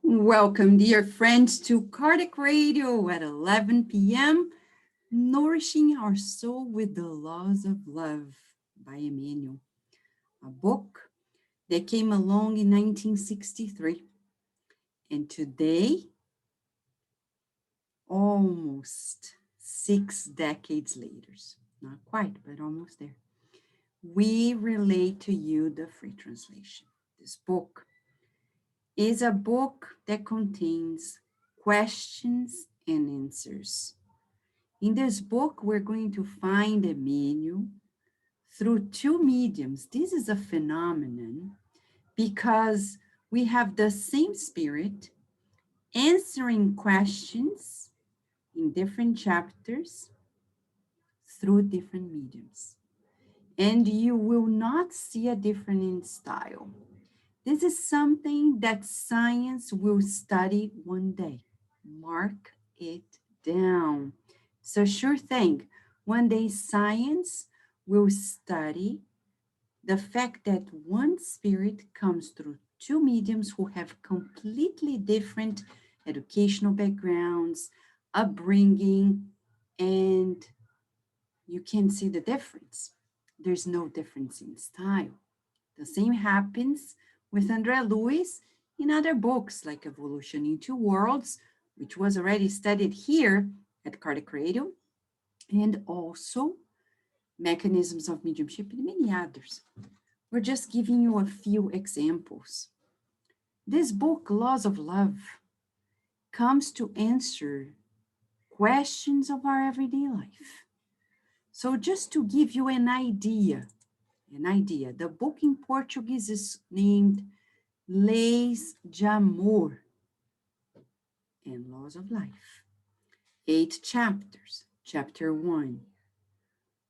Welcome, dear friends, to Cardiac Radio at 11 p.m., Nourishing Our Soul with the Laws of Love by Emmanuel, a book that came along in 1963. And today, almost 6 decades later, not quite, but almost there, we relate to you the free translation. This book is a book that contains questions and answers. In this book, we're going to find Emmanuel through two mediums. This is a phenomenon because we have the same spirit answering questions in different chapters through different mediums. And you will not see a difference in style. This is something that science will study one day. Mark it down. It's a sure thing. One day science will study the fact that one spirit comes through two mediums who have completely different educational backgrounds, upbringing, and you can see the difference. There's no difference in style. The same happens with André Luiz in other books like Evolution in Two Worlds, which was already studied here at Cardiac Radio, and also Mechanisms of Mediumship and many others. We're just giving you a few examples. This book, Laws of Love, comes to answer questions of our everyday life. So just to give you an idea, the book in Portuguese is named Leis de Amor and Laws of Life. 8 chapters. Chapter 1,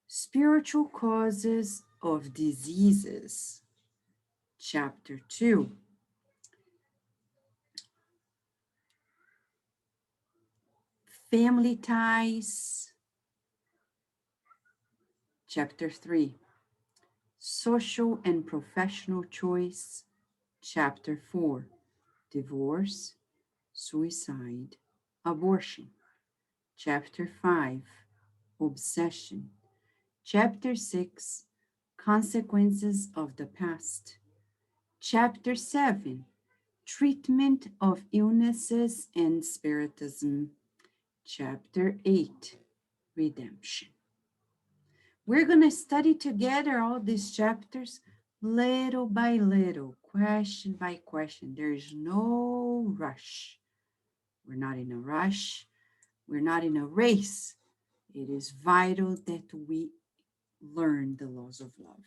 Spiritual Causes of Diseases. Chapter 2, Family Ties. Chapter 3, Social and Professional Choice. Chapter 4, Divorce, Suicide, Abortion. Chapter 5, Obsession. Chapter 6, Consequences of the Past. Chapter 7, Treatment of Illnesses and Spiritism. Chapter 8, Redemption. We're going to study together all these chapters little by little, question by question. There is no rush. We're not in a rush. We're not in a race. It is vital that we learn the laws of love.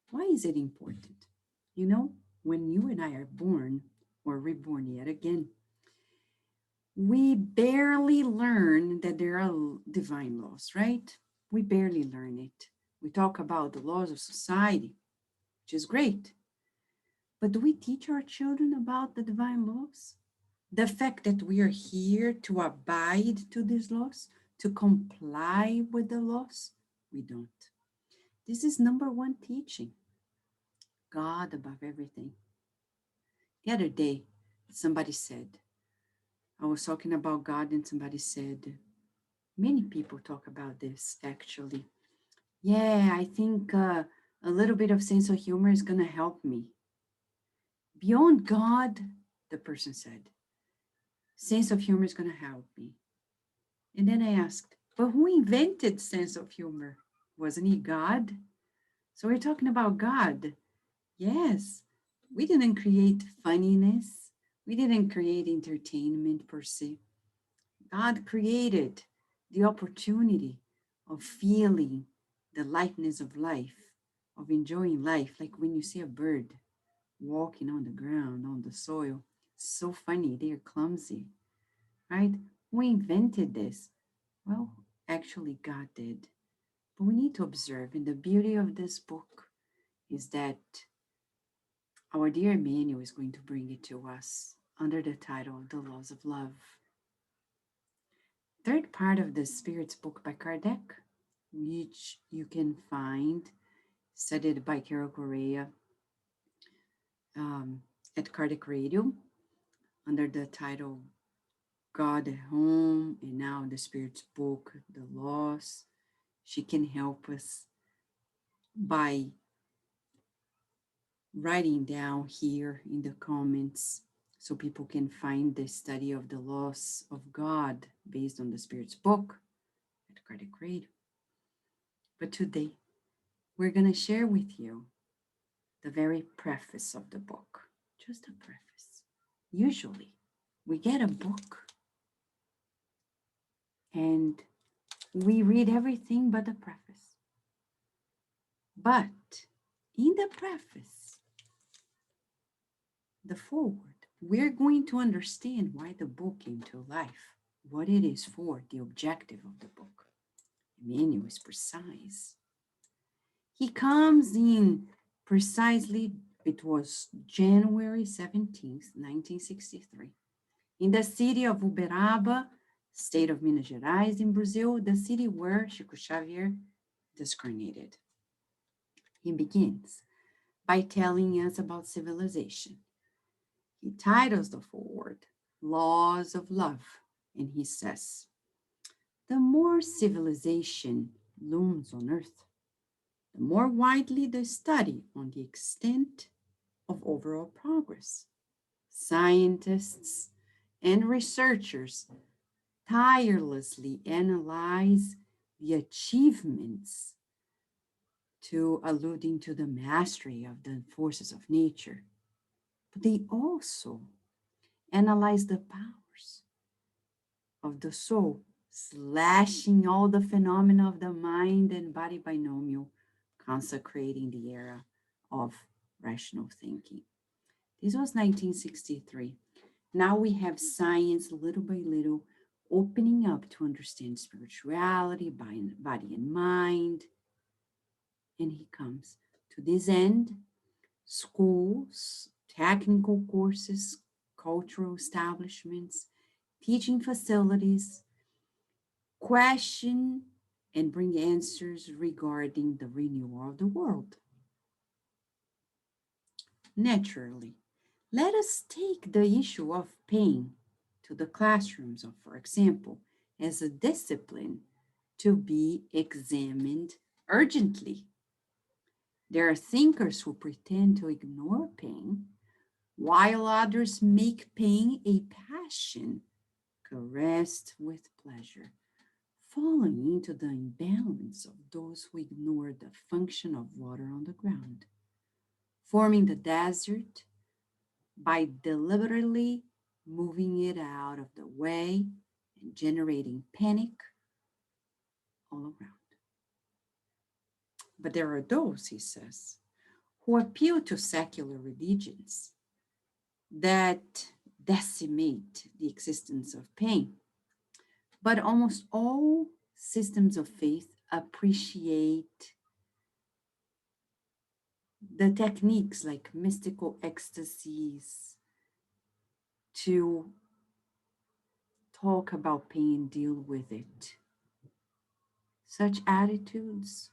Why is it important? You know, when you and I are born or reborn yet again, we barely learn that there are divine laws, right? We barely learn it. We talk about the laws of society, which is great. But do we teach our children about the divine laws? The fact that we are here to abide to these laws, to comply with the laws, we don't. This is number one teaching. God above everything. The other day, somebody said, I was talking about God and somebody said, many people talk about this actually. Yeah, I think a little bit of sense of humor is going to help me. Beyond God, the person said, sense of humor is going to help me. And then I asked, but who invented sense of humor? Wasn't he God? So we're talking about God. Yes, we didn't create funniness. We didn't create entertainment per se. God created the opportunity of feeling the lightness of life, of enjoying life, like when you see a bird walking on the ground, on the soil. So funny, they're clumsy, right? Who invented this? Well, actually, God did. But we need to observe, and the beauty of this book is that our dear Emmanuel is going to bring it to us under the title, The Laws of Love. Third part of the Spirit's book by Kardec, which you can find studied by Carol Correa at Cardiac Radio. under the title God at Home, and now the Spirit's book, The Loss. She can help us by writing down here in the comments so people can find the study of the loss of God based on the Spirit's book at Cardiac Radio. But today, we're going to share with you the very preface of the book, just a preface. Usually, we get a book and we read everything but the preface. But in the preface, the foreword, we're going to understand why the book came to life, what it is for, the objective of the book. Emmanuel is precise. He comes in precisely, it was January 17th, 1963, in the city of Uberaba, state of Minas Gerais in Brazil, the city where Chico Xavier discarnated. He begins by telling us about civilization. He titles the foreword, Laws of Love, and he says, the more civilization looms on earth, the more widely the study on the extent of overall progress. Scientists and researchers tirelessly analyze the achievements to alluding to the mastery of the forces of nature, but they also analyze the powers of the soul, slashing all the phenomena of the mind and body binomial, consecrating the era of rational thinking. This was 1963. Now we have science little by little opening up to understand spirituality, body and mind. And he comes to this end, schools, technical courses, cultural establishments, teaching facilities, question and bring answers regarding the renewal of the world. Naturally, let us take the issue of pain to the classrooms of, for example, as a discipline to be examined urgently. There are thinkers who pretend to ignore pain, while others make pain a passion, caressed with pleasure, falling into the imbalance of those who ignore the function of water on the ground, forming the desert by deliberately moving it out of the way and generating panic all around. But there are those, he says, who appeal to secular religions that decimate the existence of pain. But almost all systems of faith appreciate the techniques like mystical ecstasies to talk about pain, deal with it. Such attitudes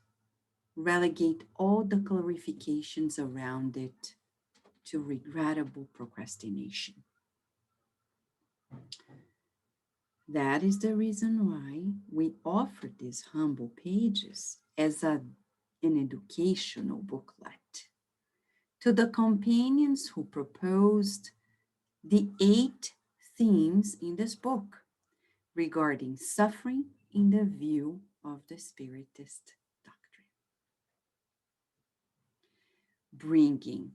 relegate all the clarifications around it to regrettable procrastination. That is the reason why we offer these humble pages as an educational booklet to the companions who proposed the 8 themes in this book regarding suffering in the view of the Spiritist doctrine. Bringing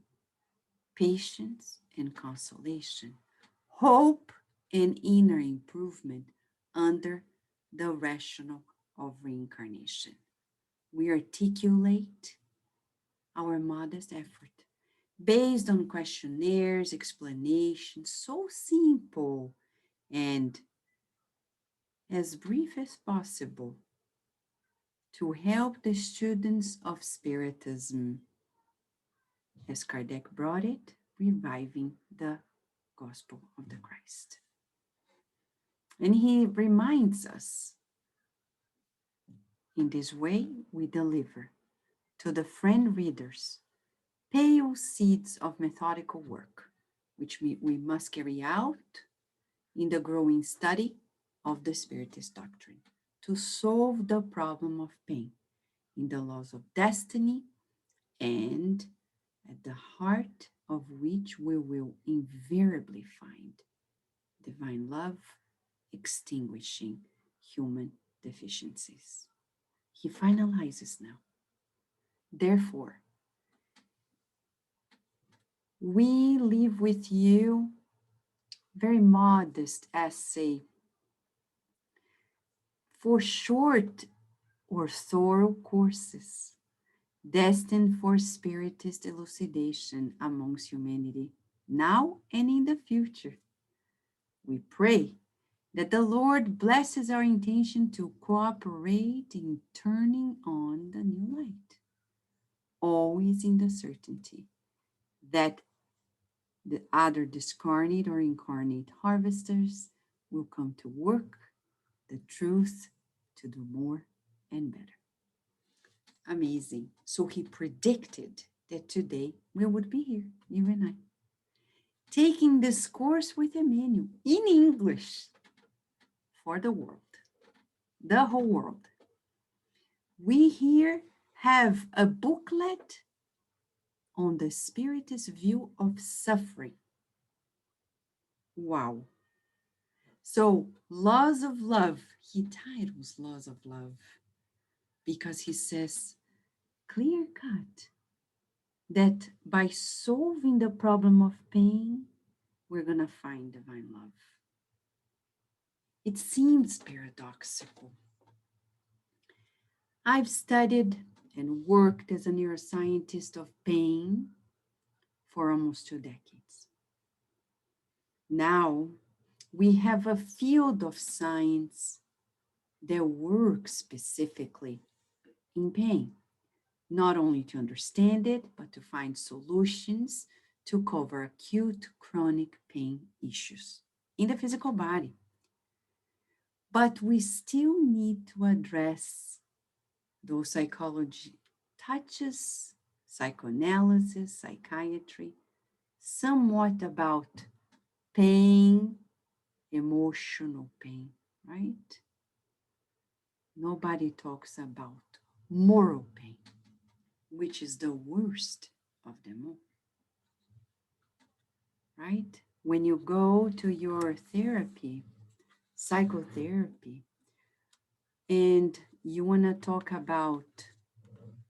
patience and consolation, hope and inner improvement under the rationale of reincarnation. We articulate our modest effort based on questionnaires, explanations, so simple and as brief as possible to help the students of Spiritism, as Kardec brought it, reviving the gospel of the Christ. And he reminds us, in this way, we deliver to the friend readers pale seeds of methodical work which we must carry out in the growing study of the Spiritist doctrine to solve the problem of pain in the laws of destiny, and at the heart of which we will invariably find divine love extinguishing human deficiencies. He finalizes now. Therefore, we leave with you very modest essay for short or thorough courses destined for spiritist elucidation amongst humanity, now and in the future. We pray that the Lord blesses our intention to cooperate in turning on the new light, always in the certainty that the other discarnate or incarnate harvesters will come to work the truth to do more and better. Amazing. So he predicted that today we would be here, you and I, taking this course with Emmanuel in English for the world, the whole world. We here have a booklet on the Spiritist view of suffering. Wow. So, Laws of Love, he titles Laws of Love because he says, clear cut, that by solving the problem of pain, we're going to find divine love. It seems paradoxical. I've studied and worked as a neuroscientist of pain for almost 2 decades. Now, we have a field of science that works specifically in pain, not only to understand it, but to find solutions to cover acute chronic pain issues in the physical body. But we still need to address those psychology touches, psychoanalysis, psychiatry, somewhat about pain, emotional pain, right? Nobody talks about moral pain, which is the worst of them all, right? When you go to your therapy, psychotherapy, and you want to talk about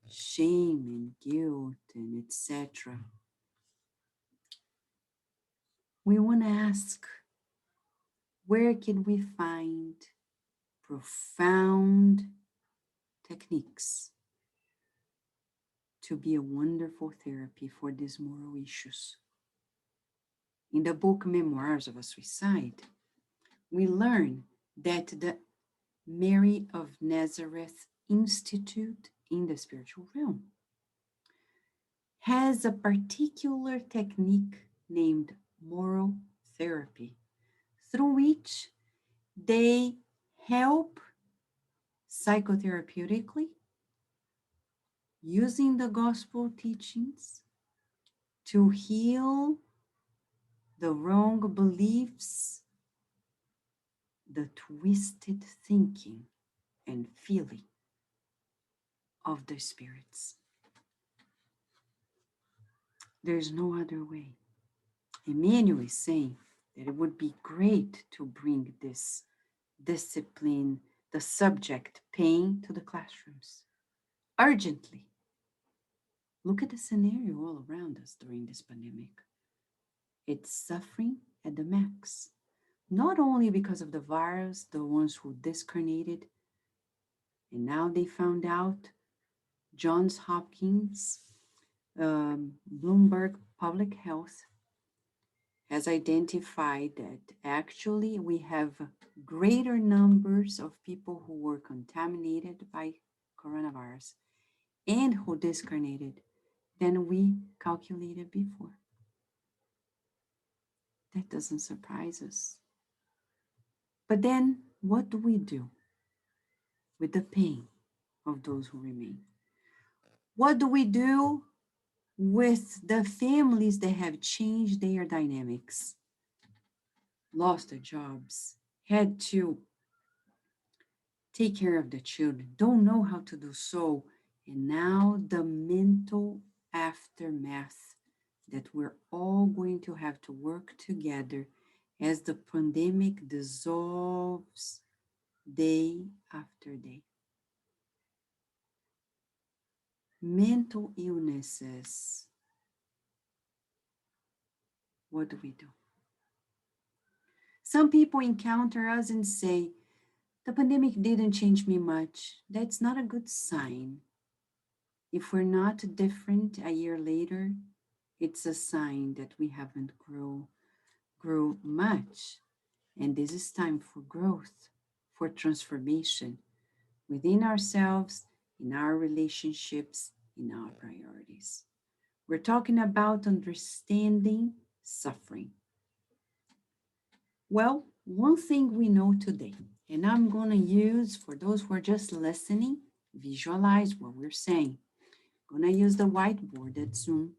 shame and guilt and etc., we want to ask, where can we find profound techniques to be a wonderful therapy for these moral issues? In the book Memoirs of a Suicide, we learn that the Mary of Nazareth Institute in the spiritual realm has a particular technique named moral therapy, through which they help psychotherapeutically using the gospel teachings to heal the wrong beliefs, the twisted thinking and feeling of the spirits. There's no other way. Emmanuel is saying that it would be great to bring this discipline, the subject pain, to the classrooms urgently. Look at the scenario all around us during this pandemic. It's suffering at the max, not only because of the virus, the ones who discarnated, and now they found out Johns Hopkins, Bloomberg Public Health has identified that actually we have greater numbers of people who were contaminated by coronavirus and who discarnated than we calculated before. That doesn't surprise us. But then what do we do with the pain of those who remain? What do we do with the families that have changed their dynamics, lost their jobs, had to take care of the children, don't know how to do so, and now the mental aftermath that we're all going to have to work together as the pandemic dissolves day after day. Mental illnesses, what do we do? Some people encounter us and say, the pandemic didn't change me much. That's not a good sign. If we're not different a year later, it's a sign that we haven't grow much. And this is time for growth, for transformation within ourselves, in our relationships, in our priorities. We're talking about understanding suffering. Well, one thing we know today, and I'm going to use for those who are just listening, visualize what we're saying. I'm going to use the whiteboard at Zoom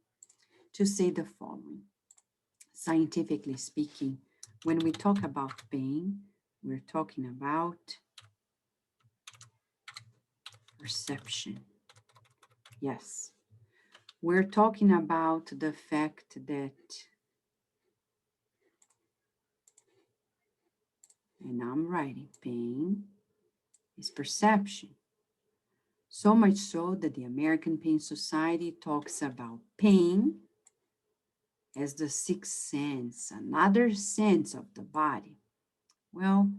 to say the following. Scientifically speaking, when we talk about pain, we're talking about perception. Yes, we're talking about the fact that, and I'm writing, pain is perception. So much so that the American Pain Society talks about pain as the sixth sense, another sense of the body. Well,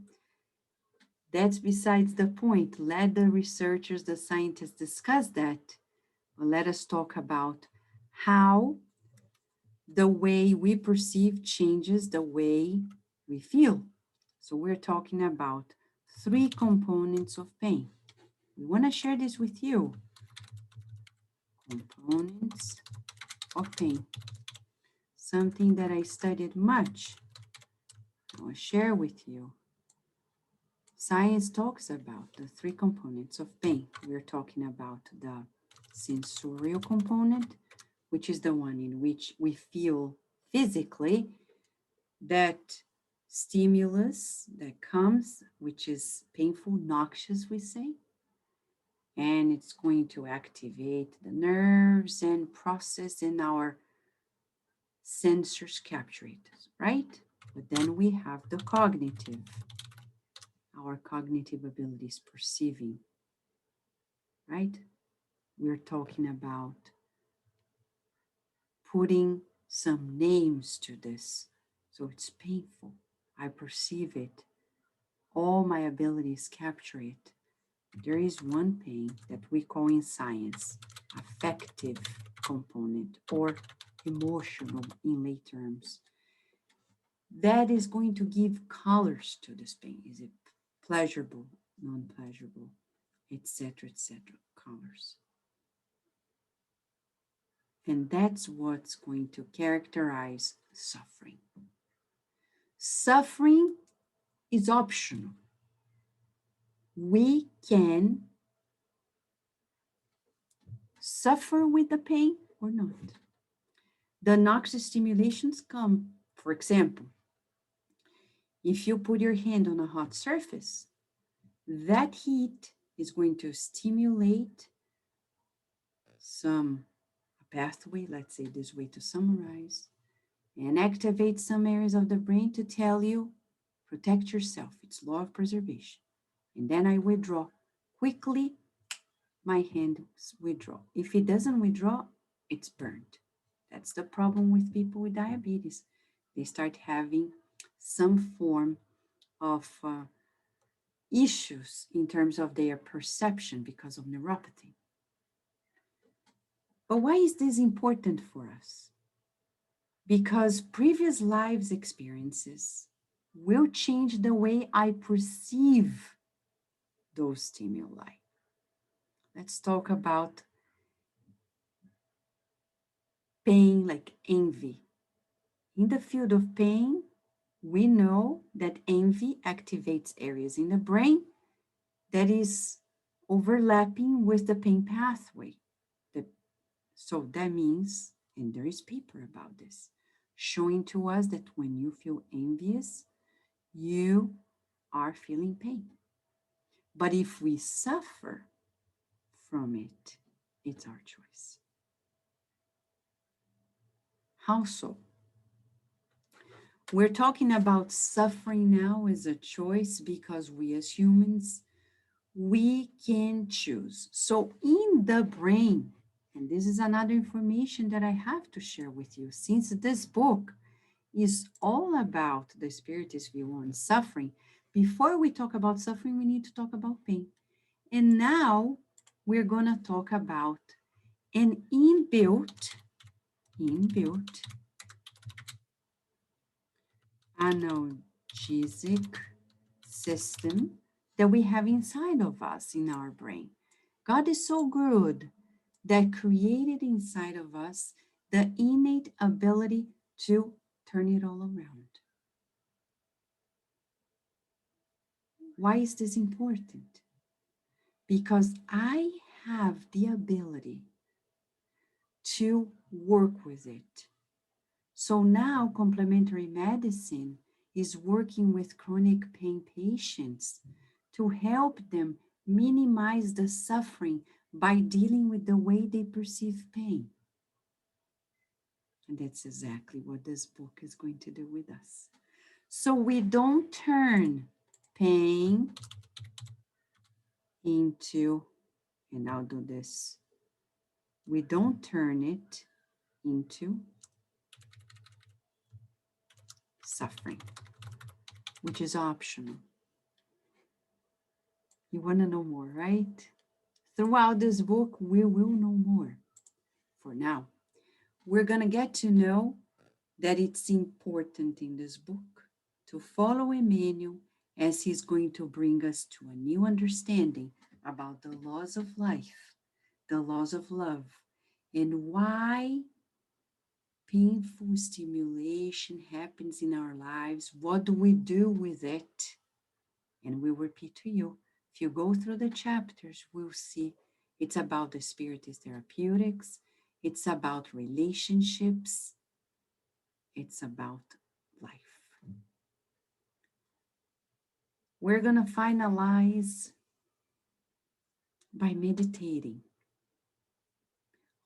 that's besides the point. Let the researchers, the scientists discuss that. But let us talk about how the way we perceive changes the way we feel. So we're talking about three components of pain. We want to share this with you. Components of pain. Something that I studied much. I will share with you. Science talks about the three components of pain. We're talking about the sensorial component, which is the one in which we feel physically that stimulus that comes, which is painful, noxious, we say, and it's going to activate the nerves and process in our sensors capture it, right? But then we have the cognitive, our cognitive abilities perceiving, right? We're talking about putting some names to this. So it's painful. I perceive it. All my abilities capture it. There is one pain that we call in science affective component or emotional in lay terms. That is going to give colors to this pain. Is it pleasurable, non-pleasurable, etc., etc., colors. And that's what's going to characterize suffering. Suffering is optional. We can suffer with the pain or not. The noxious stimulations come, for example, if you put your hand on a hot surface, that heat is going to stimulate some pathway, let's say this way to summarize, and activate some areas of the brain to tell you, protect yourself. It's law of preservation. And then I withdraw. Quickly, my hand withdraw. If it doesn't withdraw, it's burned. That's the problem with people with diabetes. They start having some form of issues in terms of their perception because of neuropathy. But why is this important for us? Because previous lives experiences will change the way I perceive those stimuli. Let's talk about pain like envy. In the field of pain, we know that envy activates areas in the brain that is overlapping with the pain pathway. So that means And there is paper about this, showing to us that when you feel envious, you are feeling pain. But if we suffer from it, it's our choice. How so? We're talking about suffering now as a choice because we as humans, we can choose. So in the brain, and this is another information that I have to share with you, since this book is all about the spiritist view on suffering, before we talk about suffering, we need to talk about pain. And now we're going to talk about an inbuilt analgesic system that we have inside of us in our brain. God is so good that created inside of us the innate ability to turn it all around. Why is this important? Because I have the ability to work with it. So now complementary medicine is working with chronic pain patients to help them minimize the suffering by dealing with the way they perceive pain. And that's exactly what this book is going to do with us. So we don't turn pain into, and I'll do this, we don't turn it into suffering, which is optional. You want to know more, right? Throughout this book, we will know more. For now, we're going to get to know that it's important in this book to follow Emmanuel as he's going to bring us to a new understanding about the laws of life, the laws of love, and why painful stimulation happens in our lives. What do we do with it? And we'll repeat to you. If you go through the chapters, we'll see it's about the spiritist therapeutics, it's about relationships, it's about life. We're going to finalize by meditating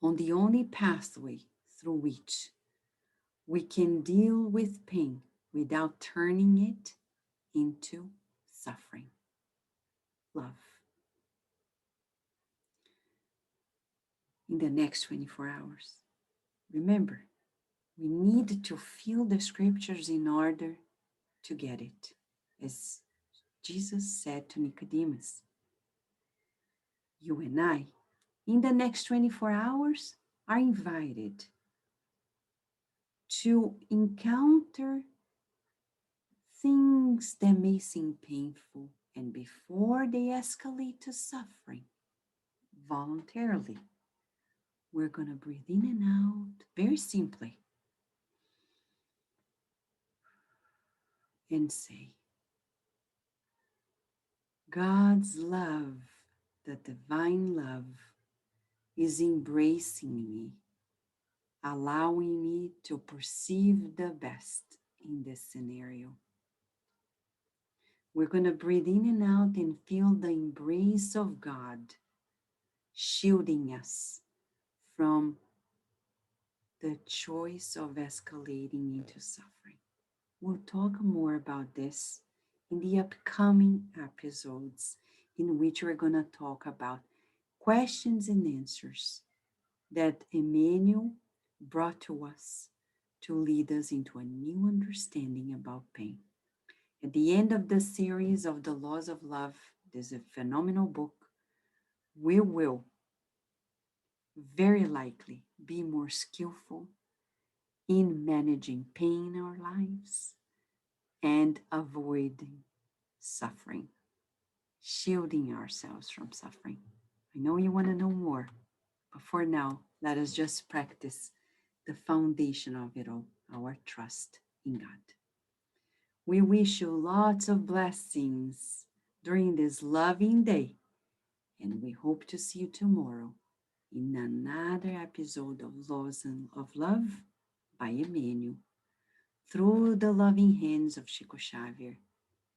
on the only pathway through which we can deal with pain without turning it into suffering. Love. In the next 24 hours, remember, we need to feel the scriptures in order to get it. As Jesus said to Nicodemus, you and I, in the next 24 hours, are invited to encounter things that may seem painful, and before they escalate to suffering, voluntarily, we're going to breathe in and out very simply and say, God's love, the divine love, is embracing me, allowing me to perceive the best in this scenario. We're going to breathe in and out and feel the embrace of God shielding us from the choice of escalating into suffering. We'll talk more about this in the upcoming episodes, in which we're going to talk about questions and answers that Emmanuel brought to us to lead us into a new understanding about pain. At the end of the series of the Laws of Love, there's a phenomenal book. We will very likely be more skillful in managing pain in our lives and avoiding suffering, shielding ourselves from suffering. I know you want to know more, but for now, let us just practice the foundation of it all, our trust in God. We wish you lots of blessings during this loving day, and we hope to see you tomorrow in another episode of Laws and of Love by Emmanuel, through the loving hands of Chico Xavier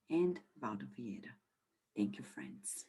and Waldo Vieira. Thank you, friends.